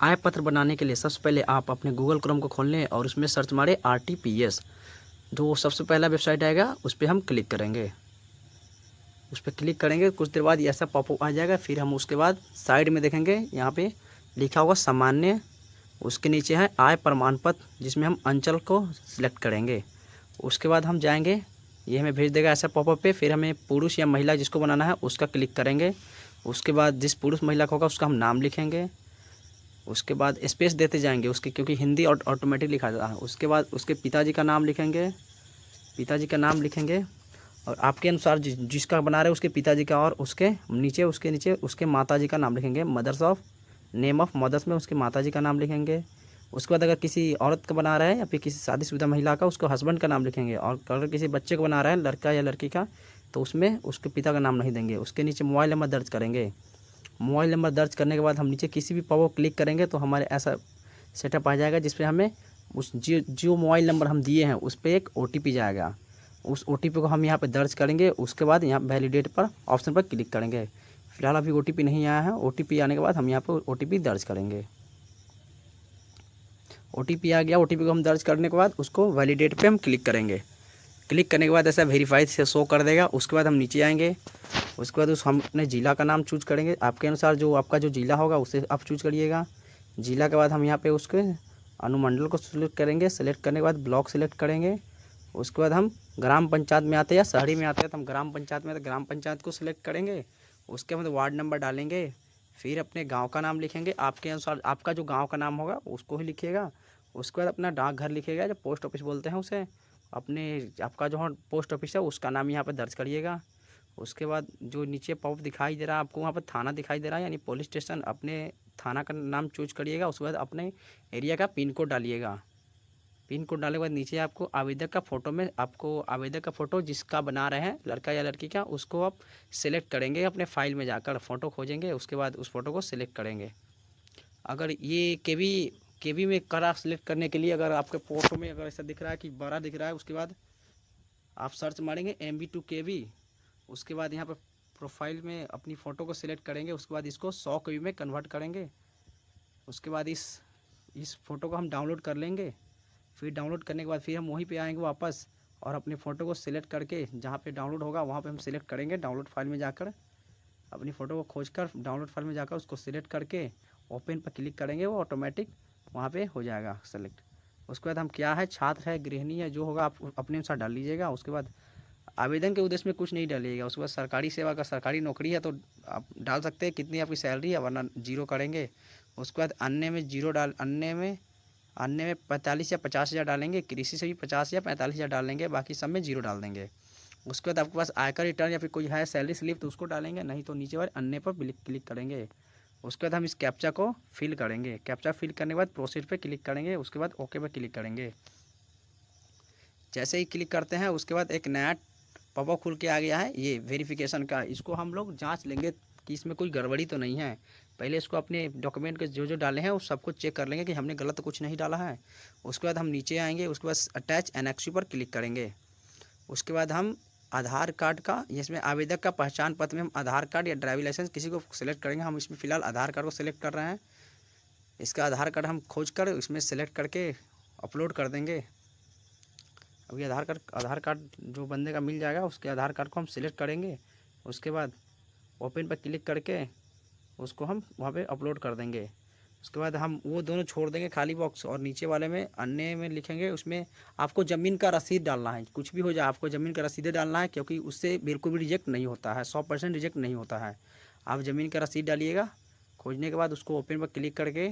आय पत्र बनाने के लिए सबसे पहले आप अपने गूगल क्रोम को खोल लें और उसमें सर्च मारें RTPS। जो सबसे पहला वेबसाइट आएगा उस पर हम क्लिक करेंगे। उस पर क्लिक करेंगे, कुछ देर बाद ऐसा पॉपअप आ जाएगा। फिर हम उसके बाद साइड में देखेंगे, यहाँ पे लिखा होगा सामान्य, उसके नीचे है आय प्रमाण पत्र, जिसमें हम अंचल को सिलेक्ट करेंगे। उसके बाद हम जाएंगे, ये हमें भेज देगा ऐसा पॉपअप पे। फिर हमें पुरुष या महिला जिसको बनाना है उसका क्लिक करेंगे। उसके बाद जिस पुरुष महिला का होगा उसका हम नाम लिखेंगे। उसके बाद स्पेस देते जाएंगे उसके, क्योंकि हिंदी ऑटोमेटिक लिखा जाता है। उसके बाद उसके पिताजी का नाम लिखेंगे, पिताजी का नाम लिखेंगे। और आपके अनुसार जिसका बना रहे हैं उसके पिताजी का, और उसके नीचे उसके माताजी का नाम लिखेंगे। Mothers of name of mothers में उसके माताजी का नाम लिखेंगे। उसके बाद अगर किसी औरत का बना रहा है या फिर किसी शादीशुदा महिला का, उसको हस्बैंड का नाम लिखेंगे। और अगर किसी बच्चे को बना रहा है, लड़का या लड़की का, तो उसमें उसके पिता का नाम नहीं देंगे। उसके नीचे मोबाइल नंबर दर्ज करेंगे। मोबाइल नंबर दर्ज करने के बाद हम नीचे किसी भी पॉपअप क्लिक करेंगे तो हमारे ऐसा सेटअप आ जाएगा, जिसपे हमें उस जो मोबाइल नंबर हम दिए हैं उस पर एक OTP जाएगा। उस OTP को हम यहाँ पे दर्ज करेंगे। उसके बाद यहाँ वैलिडेट पर ऑप्शन पर क्लिक करेंगे। फिलहाल अभी OTP नहीं आया है। OTP आने के बाद हम यहाँ पर OTP दर्ज करेंगे। OTP आ गया। OTP को हम दर्ज करने के बाद उसको वैलिडेट पे हम क्लिक करेंगे। क्लिक करने के बाद ऐसा वेरीफाइड से शो कर देगा। उसके बाद हम नीचे आएंगे। उसके बाद हम अपने ज़िला का नाम चूज करेंगे। आपके अनुसार जो आपका जो ज़िला होगा उसे आप चूज करिएगा। ज़िला के बाद हम यहाँ पे उसके अनुमंडल को सिलेक्ट करेंगे। सेलेक्ट करने के बाद ब्लॉक सेलेक्ट करेंगे। उसके बाद हम ग्राम पंचायत में आते हैं या शहरी में आते हैं, तो हम ग्राम पंचायत में, तो ग्राम पंचायत को सिलेक्ट करेंगे। उसके बाद वार्ड नंबर डालेंगे। फिर अपने गाँव का नाम लिखेंगे। आपके अनुसार आपका जो गाँव का नाम होगा उसको ही लिखिएगा। उसके बाद अपना डाकघर लिखिएगा, जो पोस्ट ऑफिस बोलते हैं उसे। अपने आपका जो पोस्ट ऑफिस है उसका नाम यहाँ पर दर्ज करिएगा। उसके बाद जो नीचे पॉप दिखाई दे रहा है आपको, वहाँ पर थाना दिखाई दे रहा है, यानी पुलिस स्टेशन, अपने थाना का नाम चूज करिएगा। उसके बाद अपने एरिया का पिन कोड डालिएगा। पिन कोड डालने के बाद नीचे आपको आवेदक का फ़ोटो में, आपको आवेदक का फ़ोटो जिसका बना रहे हैं, लड़का या लड़की का, उसको आप सिलेक्ट करेंगे। अपने फाइल में जाकर फ़ोटो खोजेंगे। उसके बाद उस फ़ोटो को सिलेक्ट करेंगे। अगर ये केवी में करा सिलेक्ट करने के लिए, अगर आपके फ़ोटो में अगर ऐसा दिख रहा है कि बड़ा दिख रहा है, उसके बाद आप सर्च मारेंगे MB2 KB। उसके बाद यहाँ पर प्रोफाइल में अपनी फ़ोटो को सिलेक्ट करेंगे। उसके बाद इसको 100 KB में कन्वर्ट करेंगे। उसके बाद इस फ़ोटो को हम डाउनलोड कर लेंगे। फिर डाउनलोड करने के बाद फिर हम वहीं पे आएंगे वापस, और अपनी फ़ोटो को सिलेक्ट करके जहाँ पे डाउनलोड होगा वहाँ पे हम सिलेक्ट करेंगे। डाउनलोड फाइल में जाकर अपनी फ़ोटो को खोजकर डाउनलोड फाइल में जाकर उसको सिलेक्ट करके ओपन पर क्लिक करेंगे। वो ऑटोमेटिक वहाँ पे हो जाएगा सेलेक्ट। उसके बाद हम क्या है, छात्र है, गृहिणी है, जो होगा आप अपने अनुसार डाल लीजिएगा। उसके बाद आवेदन के उद्देश्य में कुछ नहीं डालिएगा। उसके बाद सरकारी सेवा का, सरकारी नौकरी है तो आप डाल सकते हैं कितनी आपकी सैलरी है, वरना जीरो करेंगे। उसके बाद अन्य में जीरो डाल, अन्य में 45 या 50 हज़ार डालेंगे। कृषि से भी 50 या 45 हज़ार डालेंगे। बाकी सब में जीरो डाल देंगे। उसके बाद आपके पास आयकर रिटर्न या फिर कोई है सैलरी स्लिप तो उसको डालेंगे, नहीं तो नीचे वाले अन्य पर क्लिक करेंगे। उसके बाद हम इस कैप्चा को फिल करेंगे। कैप्चा फिल करने के बाद प्रोसीड पे क्लिक करेंगे। उसके बाद ओके पे क्लिक करेंगे। जैसे ही क्लिक करते हैं उसके बाद एक नया पॉपअप खुल के आ गया है, ये वेरिफिकेशन का। इसको हम लोग जांच लेंगे कि इसमें कोई गड़बड़ी तो नहीं है। पहले इसको अपने डॉक्यूमेंट के जो डाले हैं वो सबको चेक कर लेंगे कि हमने गलत तो कुछ नहीं डाला है। उसके बाद हम नीचे आएंगे। उसके बाद अटैच एनेक्सी पर क्लिक करेंगे। उसके बाद हम आधार कार्ड का, इसमें आवेदक का पहचान पत्र में हम आधार कार्ड या ड्राइविंग लाइसेंस किसी को सिलेक्ट करेंगे। हम इसमें फ़िलहाल आधार कार्ड को सिलेक्ट कर रहे हैं। इसका आधार कार्ड हम खोज कर इसमें सेलेक्ट करके अपलोड कर देंगे। अभी आधार कार्ड जो बंदे का मिल जाएगा उसके आधार कार्ड को हम सिलेक्ट करेंगे। उसके बाद ओपन पर क्लिक करके उसको हम वहाँ पे अपलोड कर देंगे। उसके बाद हम वो दोनों छोड़ देंगे खाली बॉक्स, और नीचे वाले में अन्य में लिखेंगे। उसमें आपको ज़मीन का रसीद डालना है। कुछ भी हो जाए आपको ज़मीन का रसीद डालना है, क्योंकि उससे बिल्कुल भी रिजेक्ट नहीं होता है, 100% रिजेक्ट नहीं होता है। आप ज़मीन का रसीद डालिएगा। खोजने के बाद उसको ओपन पर क्लिक करके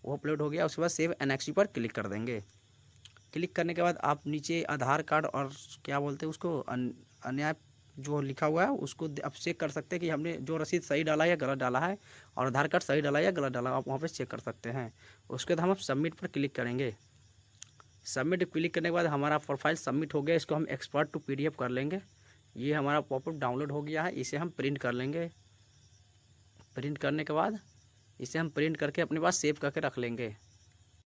वो अपलोड हो गया। उसके बाद सेव एनेक्सी पर क्लिक कर देंगे। क्लिक करने के बाद आप नीचे आधार कार्ड और क्या बोलते हैं उसको, अन्य जो लिखा हुआ है उसको आप चेक कर सकते हैं कि हमने जो रसीद सही डाला है या गलत डाला है, और आधार कार्ड सही डाला है या गलत डाला, आप वहाँ पे चेक कर सकते हैं। उसके बाद हम सबमिट पर क्लिक करेंगे। सबमिट क्लिक करने के बाद हमारा प्रोफाइल सबमिट हो गया। इसको हम एक्सपोर्ट टू PDF कर लेंगे। ये हमारा पॉपअप डाउनलोड हो गया है। इसे हम प्रिंट कर लेंगे। प्रिंट करने के बाद इसे हम प्रिंट करके अपने पास सेव करके रख लेंगे।